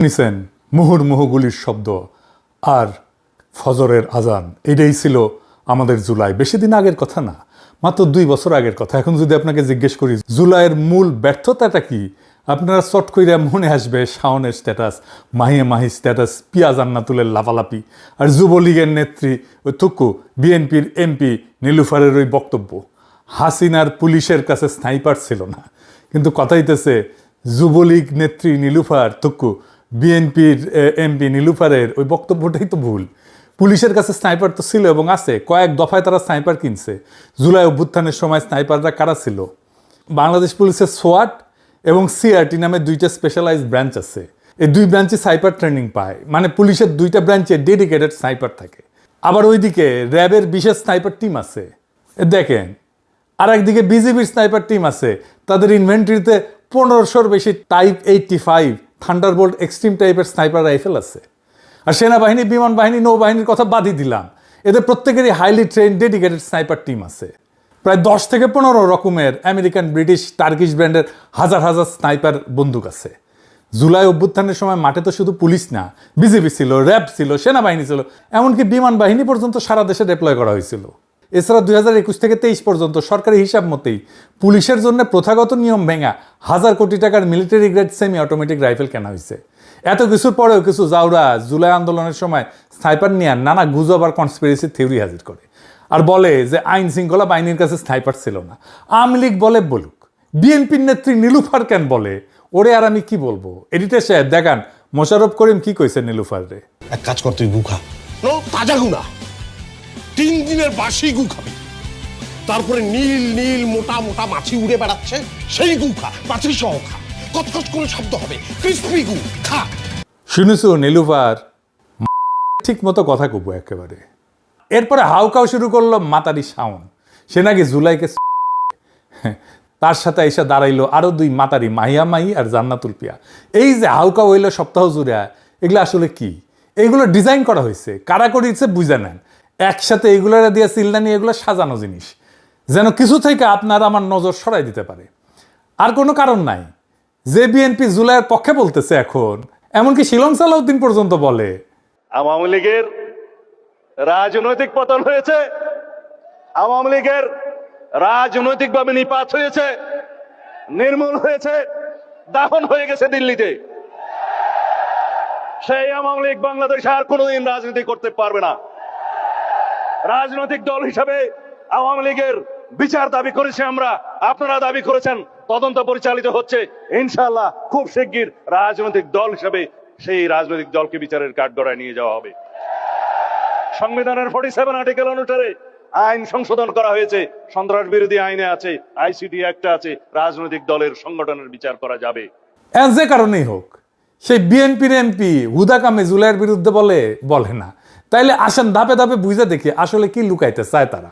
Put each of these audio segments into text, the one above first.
শুনেছেন মুহুর্মুহু গুলির শব্দ আর ফজরের আজান। এটাই ছিল আমাদের জুলাই। বেশি দিন আগের কথা না, মাত্র 2 বছর আগের কথা। এখন যদি আপনাকে জিজ্ঞেস করি জুলাইয়ের মূল ব্যর্থতাটা কি, আপনারা চট কইরা মনে আসবে শাওনের স্ট্যাটাস, মাহি স্ট্যাটাস, পিয়া জান্নাতুলের লাফালাপি, আর যুবলীগের নেত্রী ওই থুকু বিএনপির এমপি নীলুফারের ওই বক্তব্য। হাসিনার পুলিশের কাছে স্নাইপার ছিল না, কিন্তু কথা হইতেছে যুবলীগ নেত্রী নীলুফার থুকু বিএনপির এমপি নীলুফারের ওই বক্তব্যটাই তো ভুল। পুলিশের কাছে স্নাইপার তো ছিল এবং আছে, কয়েক দফায় তারা স্নাইপার কিনছে। জুলাই অভ্যুত্থানের সময় স্নাইপাররা কারা ছিল? বাংলাদেশ পুলিশের সোয়াট এবং সিআরটি নামে 2টা স্পেশালাইজড ব্রাঞ্চ আছে। এই 2 ব্রাঞ্চে স্নাইপার ট্রেনিং পায়, মানে পুলিশের 2টা ব্রাঞ্চে ডেডিকেটেড স্নাইপার থাকে। আবার ওইদিকে র্যাবের বিশেষ স্নাইপার টিম আছে দেখেন, আর একদিকে বিজিবির স্নাইপার টিম আছে, তাদের ইনভেন্টরিতে 1500-র বেশি টাইপ 85 থান্ডারবোল্ট এক্সট্রিম টাইপের স্নাইপার রাইফেল আছে। আর সেনাবাহিনী, বিমান বাহিনী, নৌবাহিনীর কথা বাদই দিলাম, এদের প্রত্যেকেরই highly train dedicated sniper team আছে। প্রায় 10 থেকে 15 রকমের আমেরিকান, ব্রিটিশ, টার্কিশ ব্র্যান্ডের হাজার হাজার স্নাইপার বন্দুক আছে। জুলাই অভ্যুত্থানের সময় মাঠে তো শুধু পুলিশ না, বিজিবি ছিল, র্যাব ছিল, সেনাবাহিনী ছিল, এমনকি বিমান বাহিনী পর্যন্ত সারা দেশে ডিপ্লয় করা হয়েছিল। এছাড়া 2021 থেকে 23 পর্যন্ত সরকারি হিসাব মতেই পুলিশের জন্য প্রথাগত নিয়ম ভেঙা 1000 কোটি টাকার military grade semi automatic rifle কেনা হয়েছে। এত কিছুর পরেও কিছু জাউরা জুলাই আন্দোলনের সময় স্নাইপার নিয়ে নানা গুজব আর কনস্পিরেসি থিওরি হাজির করে আর বলে যে আইন শৃঙ্খলা বাহিনীর কাছে স্নাইপার ছিল না। আওয়ামী লীগ বলে বলুক, বিএনপির নেত্রী নীলুফার কেন বলে, ওরে আর আমি কি বলবো। এডিটর সাহেব দেখান মোশাররফ করিম কি কইছে নীলুফার রে। এক কাজ কর, তুই গু খা, তাজা গু না, 3 দিনের বাসি গু খাবি। তারপরে নীল নীল মোটা মোটা মাছি উড়ে বেড়াচ্ছে, সেই গু খা, মাছি সহ খা, কচকচ করে শব্দ হবে, ক্রিসপি গু খা। শুনেছো নীলুফার ঠিক মতো কথা কব একেবারে। এরপরে হাউকাও শুরু করলো মাতারি শাওন, সে নাকি জুলাইকে তার সাথে এসে দাঁড়াইলো আরো 2 মাতারি, মাহি আর জান্নাতুল পিয়া। এই যে হাউকাও হইলো সপ্তাহ জুড়ে, এগুলো আসলে কি? এইগুলো ডিজাইন করা হয়েছে, কারা করেছে বুঝে নেন। একসাথে এইগুলো দিয়ে চিল্লানি, এগুলো সাজানো জিনিস, যেন কিছু থেকে আপনার আমার নজর সরাই দিতে পারে। আর কোনো কারণ নাই। যে বিএনপি জুলাইয়ের পক্ষে বলতেছে এখন, এমনকি শিলং সালাউদ্দিন পর্যন্ত বলে আওয়ামী লীগের রাজনৈতিক পতন হয়েছে, আওয়ামী লীগের রাজনৈতিকভাবে নিপাত হয়েছে, নির্মূল হয়েছে, দাফন হয়ে গেছে দিল্লিতে। সেই আওয়ামী লীগ বাংলাদেশে আর কোনোদিন রাজনীতি করতে পারবে না। রাজনৈতিক দল হিসাবে আওয়ামী লীগের বিচার দাবি করেছি আমরা, আপনারা দাবি করেছেন, তদন্ত পরিচালিত হচ্ছে। ইনশাআল্লাহ খুব শিগগির রাজনৈতিক দল হিসাবে সেই রাজনৈতিক দলকে বিচারের কাঠগড়ায় নিয়ে যাওয়া হবে। সংবিধানের 47 আর্টিকেল অনুসারে আইন সংশোধন করা হয়েছে, সন্ত্রাস বিরোধী আইনে আছে, আইসিটি অ্যাক্ট আছে, রাজনৈতিক দলের সংগঠনের বিচার করা যাবে। যে কারণেই হোক, সেই বিএনপির এমপি হুদা কামে জুলাইয়ের বিরুদ্ধে বলে না। তাইলে আসেন ধাপে ধাপে বুঝে দেখি আসলে কি লুকাইতে চায় তারা,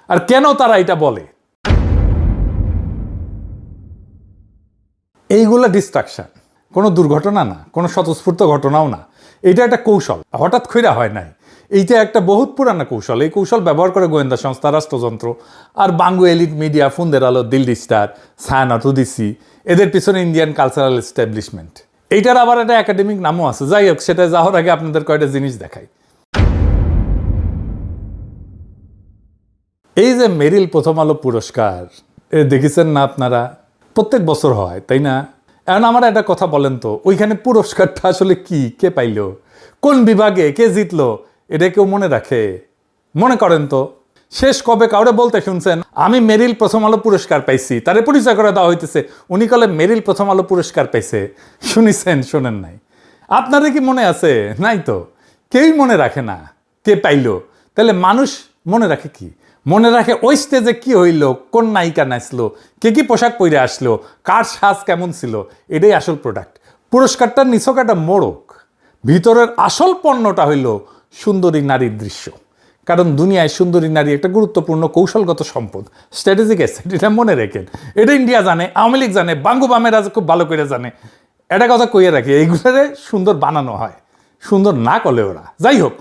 আর কেন তারা এটা বলে। এইগুলা ডিস্ট্রাকশন, কোনো দুর্ঘটনা না, কোনো স্বতঃস্ফূর্ত ঘটনাও না। এটা একটা কৌশল, হঠাৎ কইরা হয় নাই। এইটা একটা বহুত পুরানা কৌশল। এই কৌশল ব্যবহার করে গোয়েন্দা সংস্থা, রাষ্ট্রযন্ত্র আর বাংলা এলিট মিডিয়া, ফোনদের আলো, দিল্লি স্টার, ছায়ানট, উদিসি, এদের পিছনে ইন্ডিয়ান কালচারাল এস্টাবলিশমেন্ট। এইটার আবার একটা একাডেমিক নামও আছে। যাই হোক, সেটা যাওয়ার আগে আপনাদের কয়টা জিনিস দেখাই। এই যে মেরিল প্রথম আলো পুরস্কার দেখেছেন না আপনারা? প্রত্যেক বছর হয়, তাই না? এখন আমার একটা কথা বলেন তো, ওইখানে পুরস্কারটা আসলে কি, কে পাইল, কোন বিভাগে কে জিতলো, এটা কেউ মনে রাখে? মনে করেন তো, শেষ কবে কাউরে বলতে শুনছেন আমি মেরিল প্রথম আলো পুরস্কার পাইছি? তারে পরিচয় করে দেওয়া হইতেছে, উনি কলে মেরিল প্রথম আলো পুরস্কার পাইছে। শুনিছেন? শোনেন নাই? আপনাদের কি মনে আছে? নাই তো, কেউই মনে রাখে না কে পাইল। তাহলে মানুষ মনে রাখে কি? মনে রাখে ওই স্টেজে কি হইল, কোন নায়িকা নাচলো, কে কি পোশাক পরে আসলো, কার সাজ কেমন ছিল, এটাই আসল প্রোডাক্ট। পুরস্কারটার নিছক একটা মোড়ক, ভিতরের আসল পণ্যটা হইল সুন্দরী নারীর দৃশ্য। কারণ দুনিয়ায় সুন্দরী নারী একটা গুরুত্বপূর্ণ কৌশলগত সম্পদ, স্ট্র্যাটেজিক অ্যাসেট। এটা মনে রেখেন, এটা ইন্ডিয়া জানে, আওয়ামী লীগ জানে, বাঙ্গু বামেরা খুব ভালো করে জানে। এটা কথা কইয়ে রাখি, এইগুলোরে সুন্দর বানানো হয়, সুন্দর না করলে ওরা। যাই হোক,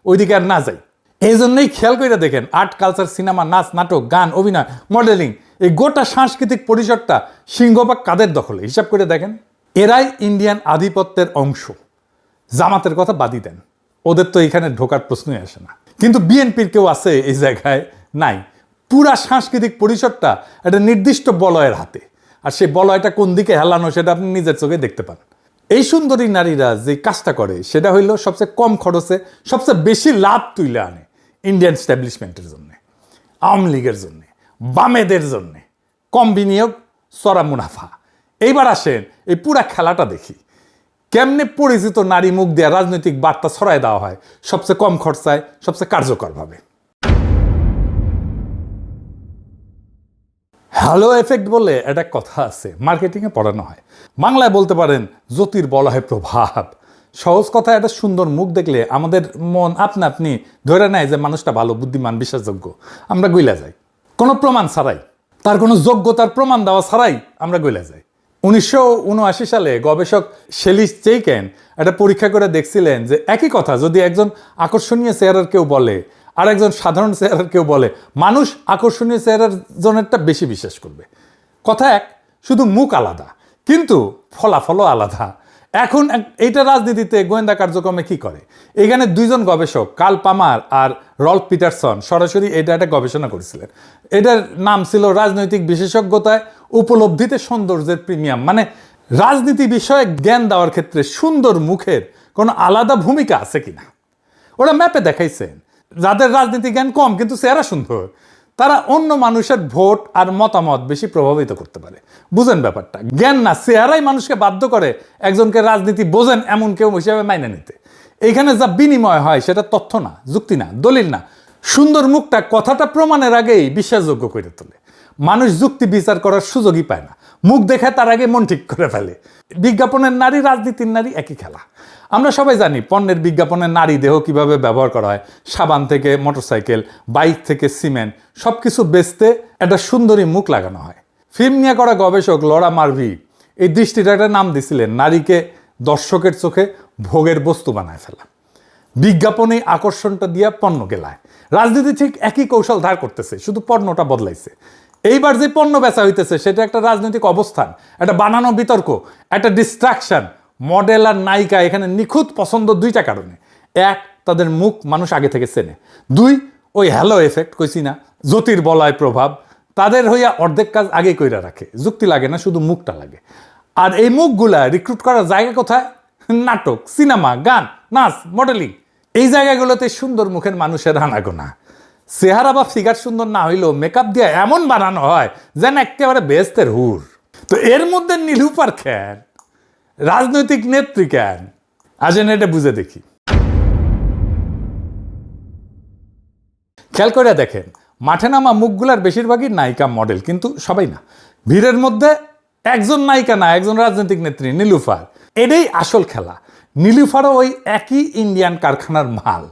ওইদিকে আর না যাই। এই জন্যই খেয়াল করে দেখেন, আর্ট, কালচার, সিনেমা, নাচ, নাটক, গান, অভিনয়, মডেলিং, এই গোটা সাংস্কৃতিক পরিসরটা সিংহভাগ কাদের দখলে হিসাব করে দেখেন। এরাই ইন্ডিয়ান আধিপত্যের অংশ। জামাতের কথা বাদই দেন, ওদের তো এখানে ঢোকার প্রশ্নই আসে না। কিন্তু বিএনপির কেউ আছে এই জায়গায়? নাই। পুরা সাংস্কৃতিক পরিসরটা একটা নির্দিষ্ট বলয়ের হাতে, আর সেই বলয়টা কোন দিকে হেলানো সেটা আপনি নিজের চোখে দেখতে পান। এই সুন্দরী নারীরা যে কাজটা করে সেটা হইল সবচেয়ে কম খরচে সবচেয়ে বেশি লাভ তুলে আনে ইন্ডিয়ান স্ট্যাবলিশমেন্টের জন্য, আওয়ামী লীগের জন্য, বামেদের জন্য। কম বিনিয়োগ, চড়া মুনাফা। এইবার আসেন এই পুরা খেলাটা দেখি, কেমনে পরিচিত নারী মুখ দিয়ে রাজনৈতিক বার্তা ছড়ায় দেওয়া হয় সবচেয়ে কম খরচায়, সবচেয়ে কার্যকরভাবে। হ্যালো এফেক্ট বলে একটা কথা আছে, মার্কেটিংয়ে পড়ানো হয়। বাংলায় বলতে পারেন জ্যোতির বলয়ে প্রভাব। সহজ কথা, একটা সুন্দর মুখ দেখলে আমাদের মন আপনা আপনি ধরে নেয় যে মানুষটা ভালো, বুদ্ধিমান, বিশ্বাসযোগ্য। আমরা গইলা যাই কোনো প্রমাণ ছাড়াই, তার কোনো যোগ্যতার প্রমাণ দেওয়া ছাড়াই আমরা গইলা যাই। 1979 সালে গবেষক শেলিস চেইকেন একটা পরীক্ষা করে দেখছিলেন যে একই কথা যদি একজন আকর্ষণীয় চেহারার কেউ বলে আর একজন সাধারণ চেহারার কেউ বলে, মানুষ আকর্ষণীয় চেহারার জনেরটা বেশি বিশ্বাস করবে। কথা এক, শুধু মুখ আলাদা কিন্তু ফলাফলও আলাদা। এখন এইটা রাজনীতিতে গোয়েন্দা কার্যক্রমে কি করে? এখানে দুইজন গবেষক কার্ল পামার আর রল্ফ পিটারসন সরাসরি এটা একটা গবেষণা করেছিলেন। এটার নাম ছিল রাজনৈতিক বিশেষজ্ঞতায় উপলব্ধিতে সৌন্দর্যের প্রিমিয়াম। মানে রাজনীতি বিষয়ে জ্ঞান দেওয়ার ক্ষেত্রে সুন্দর মুখের কোনো আলাদা ভূমিকা আছে কিনা। ওরা ম্যাপে দেখাইছেন যাদের রাজনীতি জ্ঞান কম কিন্তু চেহারা সুন্দর, তারা অন্য মানুষের ভোট আর মতামত বেশি প্রভাবিত করতে পারে। বুঝেন ব্যাপারটা? জ্ঞান না, চেহারাই মানুষকে বাধ্য করে একজনকে রাজনীতি বোঝেন এমন কেউ হিসেবে মাইনে নিতে। এইখানে যা বিনিময় হয় সেটা তথ্য না, যুক্তি না, দলিল না। সুন্দর মুখটা কথাটা প্রমাণের আগেই বিশ্বাসযোগ্য করে তোলে। মানুষ যুক্তি বিচার করার সুযোগই পায় না, মুখ দেখে তার আগে মন ঠিক করে ফেলে। বিজ্ঞাপনের নারী, রাজনীতির নারী একই খেলা। আমরা সবাই জানি পণ্যের বিজ্ঞাপনে নারী দেহ কিভাবে ব্যবহার করা হয়। সাবান থেকে মোটরসাইকেল, বাইক থেকে সিমেন্ট, সব কিছু বেচতে একটা সুন্দরী মুখ লাগানো হয়। ফিল্ম নিয়ে করা গবেষক লরা মার্ভি এই দৃষ্টিটা একটা নাম দিছিলেন, নারীকে দর্শকের চোখে ভোগের বস্তু বানায় ফেলা। বিজ্ঞাপনে আকর্ষণটা দিয়া পণ্য গেলায়। রাজনীতি ঠিক একই কৌশল ধার করতেছে, শুধু পণ্যটা বদলাইছে। এইবার যে পণ্য বেচা হইতেছে সেটা একটা রাজনৈতিক অবস্থান, একটা বানানো বিতর্ক, একটা ডিস্ট্রাকশন। মডেল আর নায়িকা এখানে নিখুঁত পছন্দ দুইটা কারণে। এক, তাদের মুখ মানুষ আগে থেকে চেনে। দুই, ওই হ্যালো এফেক্ট কইছি না, জ্যোতির বলয় প্রভাব। তাদের হইয়া অর্ধেক কাজ আগে কইরা রাখে, যুক্তি লাগে না, শুধু মুখটা লাগে। আর এই মুখগুলা রিক্রুট করার জায়গা কোথায়? নাটক, সিনেমা, গান, নাচ, মডেলিং। এই জায়গাগুলোতে সুন্দর মুখের মানুষের আনাগোনা। চেহারা বা ফিগার সুন্দর না হইলেও মেকআপ দিয়ে এমন বানানো হয় যেন একেবারে বেহেশতের হুর। তো এর মধ্যে নীলুফার কেন, রাজনৈতিক নেত্রী কেন? আসেন এটা বুঝে দেখি। খেয়াল করে দেখেন, মাঠে নামা মুখগুলার বেশিরভাগই নায়িকা, মডেল, কিন্তু সবাই না। ভিড়ের মধ্যে একজন নায়িকা না, একজন রাজনৈতিক নেত্রী, নীলুফার। এটাই আসল খেলা। নীলুফারও ওই একই ইন্ডিয়ান কারখানার মাল।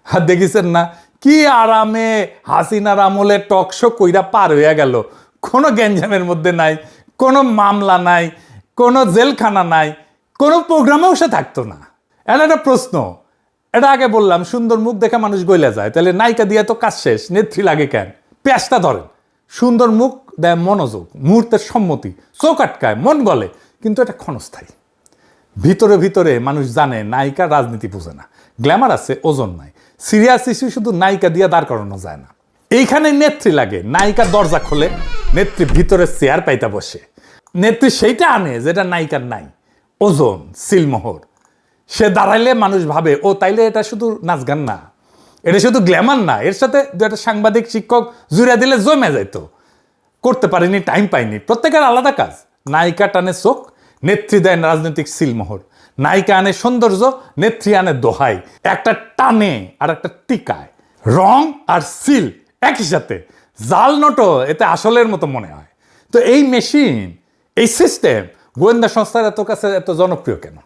আর দেখেছেন না কি আরামে হাসিনার আমলে টকশো কইরা পার হইয়া গেল। কোনো গ্যাঞ্জামের মধ্যে নাই, কোনো মামলা নাই, কোনো জেলখানা নাই, কোনো প্রোগ্রামেও সে থাকতো না। এটা একটা প্রশ্ন। এটা আগে বললাম, সুন্দর মুখ দেখে মানুষ গইলা যায়, তাহলে নায়িকা দিয়ে তো কাজ শেষ, নেত্রী লাগে কেন? পেঁচটা ধরেন। সুন্দর মুখ দেয় মনোযোগ, মুহূর্তের সম্মতি, চোখ আটকায়, মন গলে, কিন্তু এটা ক্ষণস্থায়ী। ভিতরে ভিতরে মানুষ জানে নায়িকা রাজনীতি বুঝে না, গ্ল্যামার আছে, ওজন নাই। সিরিয়াস ইস্যু শুধু নায়িকা দিয়ে দাঁড় করানো যায় না। এইখানে নেত্রী লাগে। নায়িকা দরজা খোলে, নেত্রী ভিতরে চেয়ার পাইতা বসে। নেত্রী সেইটা আনে যেটা নায়িকার নাই, ওজন, সিলমোহর। সে দাঁড়াইলে মানুষ ভাবে ও তাইলে এটা শুধু নাচ গান না, এটা শুধু গ্ল্যামার না, এর সাথে একটা সাংবাদিক শিক্ষক জুড়ে দিলে জমে যাইতো। করতে পারিনি, টাইম পাইনি। প্রত্যেকের আলাদা কাজ। নায়িকা টানে চোখ, নেত্রী দেন রাজনৈতিক সিলমোহর। নায়িকা আনে সৌন্দর্য, নেত্রী আনে দোহাই। একটা টানে আর একটা টিকায়। রং আর সিল একই সাথে, জাল নোটও এতে আসলের মতো মনে হয়। তো এই মেশিন, এই সিস্টেম গোয়েন্দা সংস্থার এত কাছে এত জনপ্রিয় কেন?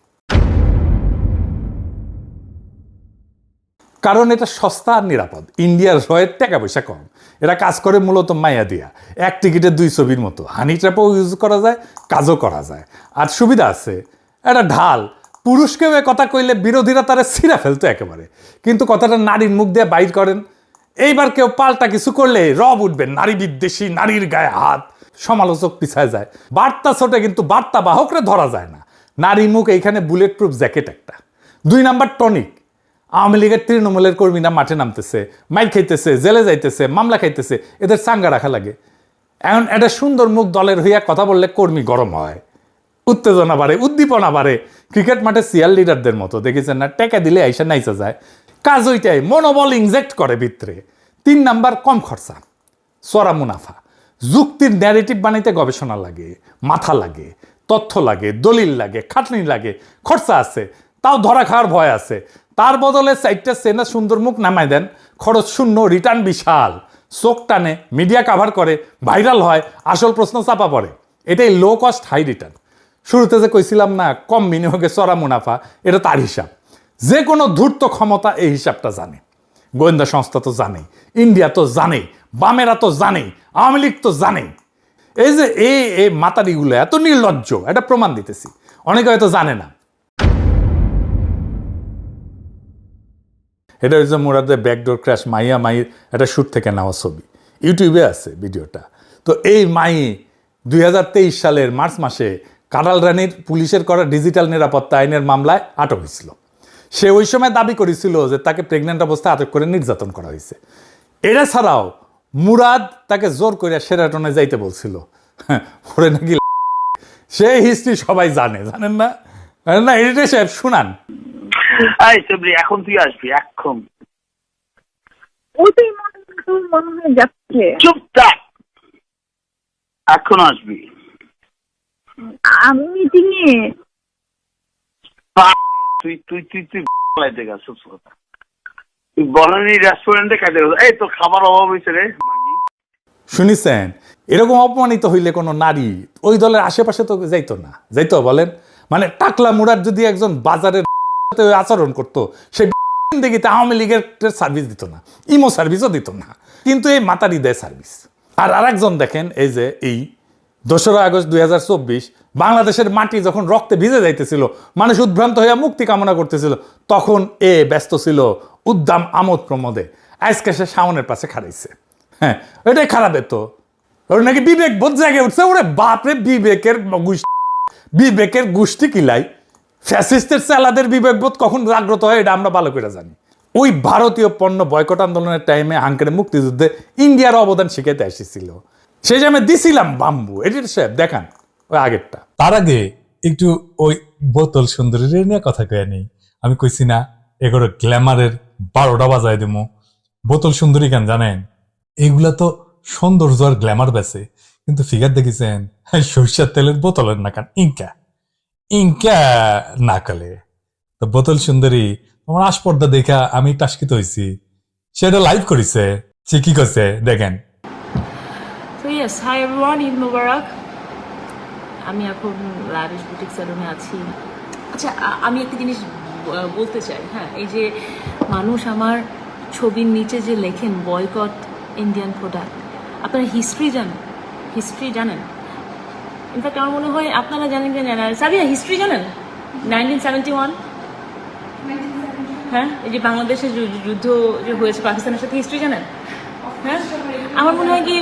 কারণ এটা সস্তা আর নিরাপদ। ইন্ডিয়ার রয়ের টাকা পয়সা কম। এরা কাজ করে মূলত মাইয়া দিয়া। এক টিকিটে 2 ছবির মতো। হানি ট্র্যাপও ইউজ করা যায়, কাজও করা যায়। আর সুবিধা আছে, এটা ঢাল। পুরুষকে কথা কইলে বিরোধীরা তারা ছিঁড়া ফেলতো একেবারে, কিন্তু কথাটা নারীর মুখ দিয়ে বাইর করেন। এইবার কেউ পাল্টা কিছু করলে রব উঠবে, নারী বিদ্বেষী, নারীর গায়ে হাত, সমালোচক পিছায় যায়। বার্তা ছোটে কিন্তু বার্তা বাহকরে ধরা যায় না। নারী মুখ, এইখানে বুলেট প্রুফ জ্যাকেট একটা। 2 নাম্বার টনিক। আওয়ামী লীগের তৃণমূলের কর্মীরা মাঠে নামতেছে, মাইর খাইতেছে, জেলে যাইতেছে, মামলা খাইতেছে, এদের চাঙ্গা রাখা লাগে। এখন একটা সুন্দর মুখ দলের হইয়া কথা বললে কর্মী গরম হয়, উত্তেজনা বাড়ে, উদ্দীপনা বাড়ে। ক্রিকেট মাঠে সিয়ার লিডারদের মতো দেখেছেন না, টেকা দিলে আইসা নাইচা যায়। কাজ ওইটাই, মনোবল ইনজেক্ট করে ভিতরে। 3 নাম্বার কম খরচা, চড়া মুনাফা। যুক্তির ন্যারেটিভ বানাইতে গবেষণা লাগে, মাথা লাগে, তথ্য লাগে, দলিল লাগে, খাটনি লাগে, খরচা আছে, তাও ধরা খাওয়ার ভয় আছে। তার বদলে 4টা সেনা সুন্দর মুখ নামাই দেন, খরচ শূন্য, রিটার্ন বিশাল, চোখ টানে, মিডিয়া কাভার করে, ভাইরাল হয়, আসল প্রশ্ন চাপা পড়ে। এটাই লো কস্ট হাই রিটার্ন। শুরুতে যে কইছিলাম না কম বিনিয়োগে চড়া মুনাফা, এটা তার হিসাব। যে কোনো ধূর্ত ক্ষমতা এই হিসাবটা জানে, গোয়েন্দা সংস্থা তো জানেই, ইন্ডিয়া তো জানেই, বামেরা তো জানেই, আওয়ামী লীগ তো জানেই। এই যে এই মাতারিগুলো এত নির্লজ্জ, এটা প্রমাণ দিতেছি। অনেকে হয়তো জানে না। এটা হচ্ছে মুরাদের ব্যাকডোর ক্র্যাশ মাইয়া মাইয়ের একটা শ্যুট থেকে নেওয়া ছবি, ইউটিউবে আছে ভিডিওটা। তো এই মাই 2023 সালের মার্চ মাসে কাঁড়াল রানীর পুলিশের করা ডিজিটাল নিরাপত্তা আইনের মামলায় আটক হয়েছিল। সে ওই সময় দাবি করেছিল যে তাকে প্রেগনেন্ট অবস্থায় আটক করে নির্যাতন করা হয়েছে। এটা ছাড়াও মুরাদ তাকে জোর করে সেরাটনে যাইতে বলছিল। পরে নাকি সে হিস্ট্রি সবাই জানে, জানেন না? না এডিটর সাহেব শুনান। এখন তুই আসবি এখন। ওইটাই মনে হয় যাচ্ছে। চুপ থাক, এখন আসবি। আমি মিটিং এ। তুই তুই তুই তুই লাইতে গেছিস, তুই বনানী রেস্টুরেন্টে খাইতে গেছিস। এই তোর খাবার অভাব হয়েছে রে। শুনিছেন? এরকম অপমানিত হইলে কোনো নারী ওই দলের আশেপাশে তো যাইতো না, যাইতো বলেন? মানে টাকলা মুরাদ যদি একজন বাজারের সাথে আচরণ করতো, সে দেখিতে আওয়ামী লীগের সার্ভিস দিত না, ইমো সার্ভিসও দিত না, কিন্তু এই মাতারি দেয় সার্ভিস। আর আরেকজন দেখেন, এই যে এই 2রা আগস্ট 2024 বাংলাদেশের মাটি যখন রক্তে ভিজে যাইতেছিল, মানুষ উদ্ভ্রান্ত হইয়া মুক্তি কামনা করতেছিল, তখন এ ব্যস্ত ছিল উদ্দাম আমোদ প্রমোদে। আজকে সে শাওনের পাশে খাড়াইছে। হ্যাঁ, এটাই খারাপ। তো ওর নাকি বিবেক বোধ জায়গায় উঠছে। ওরে বাপরে, বিবেকের গোষ্ঠী কিলাই। ফ্যাসিস্টের চালাদের বিবেকবোধ কখন জাগ্রত হয় এটা আমরা ভালো করে জানি। ওই ভারতীয় পণ্য বয়কট আন্দোলনের টাইমে হাঙ্কের মুক্তিযুদ্ধে ইন্ডিয়ার অবদান শিখাইতে এসেছিল। সেই সময় দিছিলাম বাম্বু। এডিটর সাহেব দেখান ওই আগেরটা। তার আগে একটু ওই বোতল সুন্দরীর নিয়ে কথা কয়ে নেই। আমি কইছি না এগুলো গ্ল্যামারের 12টা বাজায় দেবো। বোতল সুন্দরী কেন জানেন? এগুলা তো সৌন্দর্য আর গ্ল্যামার বেছে, কিন্তু ফিগার দেখেছেন সরিষার তেলের বোতলের নাকান ইনকা ইনকা নাকালে। তো বোতল সুন্দরী তোমার আসপর্দা দেখা আমি টাস্কিত হয়েছি। সেটা লাইভ করেছে, সে কি করছে দেখেন। So yes, hi everyone, Eid Mubarak. আমি এখন লাভিশ বুটিক স্যালুনে আছি। আচ্ছা, আমি একটা জিনিস বলতে চাই। হ্যাঁ, এই যে মানুষ আমার ছবির নিচে যে লেখেন বয়কট ইন্ডিয়ান প্রোডাক্ট, আপনারা হিস্ট্রি জানেন? ইনফ্যাক্ট আমার মনে হয় আপনারা জানেন কি জানেন, সাবিয়া হিস্ট্রি জানেন? 1971, হ্যাঁ, এই যে বাংলাদেশের যুদ্ধ যে হয়েছে পাকিস্তানের সাথে, হিস্ট্রি জানেন? হ্যাঁ, আমার মনে হয় কি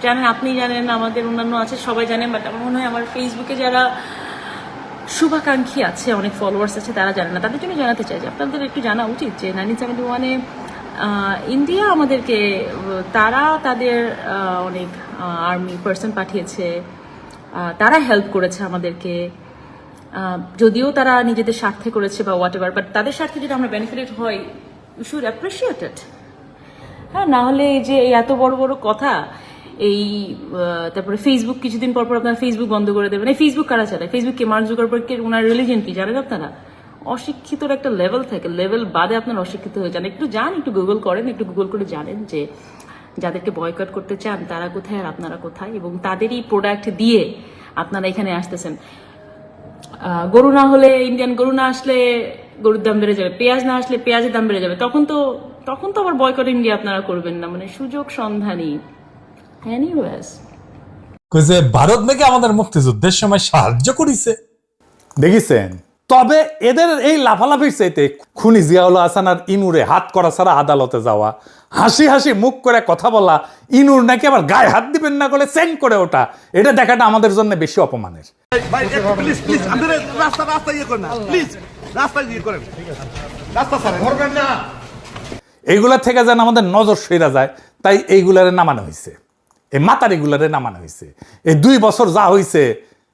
জানেন, আপনি জানেন, আমাদের অন্যান্য আছে, সবাই জানেন। বাট আমার মনে হয় আমার ফেসবুকে যারা শুভাকাঙ্ক্ষী আছে, অনেক ফলোয়ার্স আছে, তারা জানে না। তাদের জন্য জানাতে চাই যে আপনাদের একটু জানা উচিত যে 1971-এ ইন্ডিয়া আমাদেরকে, তারা তাদের অনেক আর্মি পার্সন পাঠিয়েছে, তারা হেল্প করেছে আমাদেরকে। যদিও তারা নিজেদের স্বার্থে করেছে বা হোয়াট এভার, বাট তাদের স্বার্থে যদি আমরা বেনিফিটেড হই, উই শুড অ্যাপ্রিসিয়েট ইট। হ্যাঁ, না হলে এই যে এত বড় বড় কথা, এই তারপরে ফেসবুক কিছুদিন পর আপনারা ফেসবুক বন্ধ করে দেবেন। এই ফেসবুক কারা চালায়? ফেসবুক কে? মার্ক জুকারবার্গের ওনার রিলিজিয়ন কি জানেন আপনারা? অশিক্ষিতর একটা লেভেল থাকে, লেভেল বাদে আপনারা অশিক্ষিত হয়ে যান। একটু যান, একটু গুগল করেন, একটু গুগল করে জানেন যে যাদেরকে বয়কট করতে চান তারা কোথায় আর আপনারা কোথায়, এবং তাদেরই প্রোডাক্ট দিয়ে আপনারা এখানে আসতেছেন। গরু না হলে, ইন্ডিয়ান গরু না আসলে গরুর দাম বেড়ে যাবে, পেঁয়াজ না আসলে পেঁয়াজের দাম বেড়ে যাবে, তখন তো আবার বয়কট ইন্ডিয়া আপনারা করবেন না। মানে সুযোগ সন্ধানী। এনিওয়েজ, ভারত নাকি আমাদের মুক্তিযুদ্ধের সময় সাহায্য করেছে। দেখিছেন তবে এদের এই লাফালাফির চাইতে খুনি জিয়াউল হাসান আর ইনুরে হাত করা ছাড়া আদালতে যাওয়া, হাসি হাসি মুখ করে কথা বলা, ইনুর নাকি আবার গায়ে হাত দিবেন না করে চেং করে ওঠা, এটা দেখাটা আমাদের জন্য বেশি অপমানের। এইগুলা থেকে যেন আমাদের নজর সইরা যায়, তাই এইগুলারে নামানো হয়েছে, এই মাতারিগুলারে নামানো হয়েছে। এই 2 বছর যা হয়েছে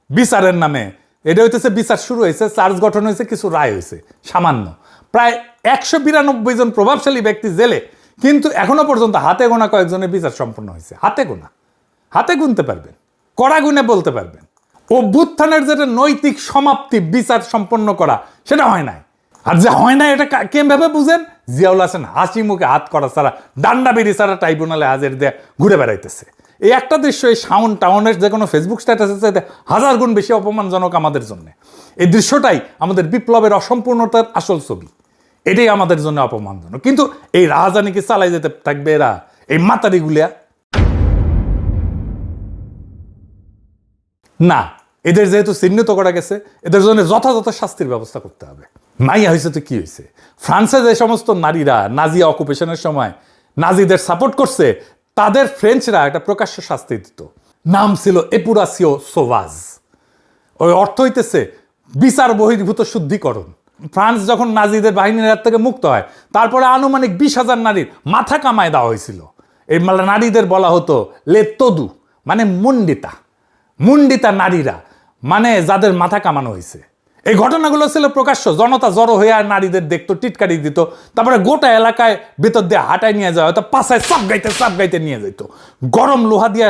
বিচারের নামে, এটা হইতেছে বিচার শুরু হয়েছে, চার্জ গঠন হয়েছে, কিছু রায় হয়েছে সামান্য, প্রায় 192 জন প্রভাবশালী ব্যক্তি জেলে, কিন্তু এখনো পর্যন্ত হাতে গোনা কয়েকজনের বিচার সম্পন্ন হয়েছে। হাতে গুনতে পারবেন, কড়া গুনে বলতে পারবেন। অভ্যুত্থানের যেটা নৈতিক সমাপ্তি, বিচার সম্পন্ন করা, সেটা হয় নাই। আর যে হয় না এটা কেমভাবে বুঝেন? জিয়াউল হাসান হাসি মুখে হাত করা ছাড়া, ডান্ডা বেরি ছাড়া ট্রাইব্যুনালে হাজির দিয়ে ঘুরে বেড়াইতেছে। এই একটা দৃশ্য এই টাউনের যে কোনো ফেসবুক স্ট্যাটাসের চাইতে 1000 গুণ বেশি অপমানজনক আমাদের জন্য। এই দৃশ্যটাই আমাদের বিপ্লবের অসম্পূর্ণতার আসল ছবি, এটাই আমাদের জন্য অপমানজনক। কিন্তু এই রাজধানী কি চালাই যেতে থাকবে এরা, এই মাতারিগুলিয়া? না, এদের যেহেতু চিহ্নিত করা গেছে, এদের জন্য যথাযথ শাস্তির ব্যবস্থা করতে হবে। মাইয়া হয়েছে তো কি হয়েছে? ফ্রান্সে যে সমস্ত নারীরা নাজি অকুপেশনের সময় নাজিদের সাপোর্ট করছে, তাদের ফ্রেঞ্চরা একটা প্রকাশ্য শাস্তি দিত, নাম ছিল এপুরাসিও সোভাজ। ওই অর্থ হইতেছে বিচার বহির্ভূত শুদ্ধিকরণ। ফ্রান্স যখন নাজিদের বাহিনীর হাত থেকে মুক্ত হয়, তারপরে আনুমানিক 20,000 নারীর মাথা কামায় দেওয়া হয়েছিল। এই নারীদের বলা হতো লে তদু, মানে মুন্ডিতা নারীরা, মানে যাদের মাথা কামানো হয়েছে। এই ঘটনাগুলো ছিল প্রকাশ্য, জনতা জড়ো হয়ে আর নারীদের দেখতো, টিটকারি দিত, তারপরে গোটা এলাকায় ভেতর দিয়ে হাঁটায় নিয়ে যাওয়া হয়তো, পাশায় সাপ গাইতে নিয়ে যেত, গরম লোহা দিয়ে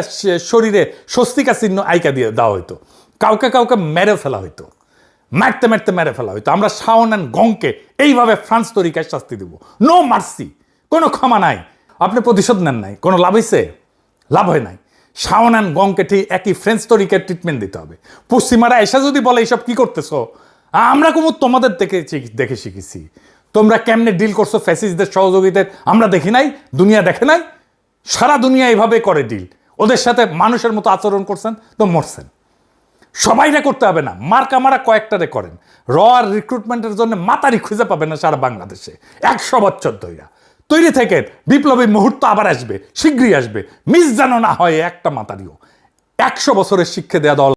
শরীরে স্বস্তিকা চিহ্ন আইকা দিয়ে দেওয়া হইতো, কাউকে মেরে ফেলা হইতো, মারতে মেরে ফেলা হইতো। আমরা শাওন অ্যান্ড গংকে এইভাবে ফ্রান্স তরিকায় শাস্তি দেব, নো মার্সি, কোনো ক্ষমা নাই। আপনি প্রতিশোধ নেন নাই, কোনো লাভ হয়েছে? লাভ হয় নাই। শাওন অ্যান্ড গংকে ঠিক একই ফ্রেঞ্চ তরিকার ট্রিটমেন্ট দিতে হবে। পশ্চিমারা এসে যদি বলে এইসব কি করতেছো, আমরা কুমুদ তোমাদের দেখে শিখেছি, তোমরা কেমনে ডিল করছো ফ্যাসিস্টদের সহযোগিতায় আমরা দেখি নাই, দুনিয়া দেখে নাই। সারা দুনিয়া এইভাবে করে ডিল, ওদের সাথে মানুষের মতো আচরণ করছেন তো মরছেন। সবাইরে করতে হবে না, মারা কয়েকটারে করেন। র আর রিক্রুটমেন্টের জন্য মাতারি খুঁজে পাবে না সারা বাংলাদেশে। 100 বছর ধইরা তৈরি থেকে বিপ্লবী মুহূর্ত আবার আসবে, শীঘ্রই আসবে, মিস যেন না হয় একটা মাতারিও। 100 বছরের শিক্ষা দেওয়া দল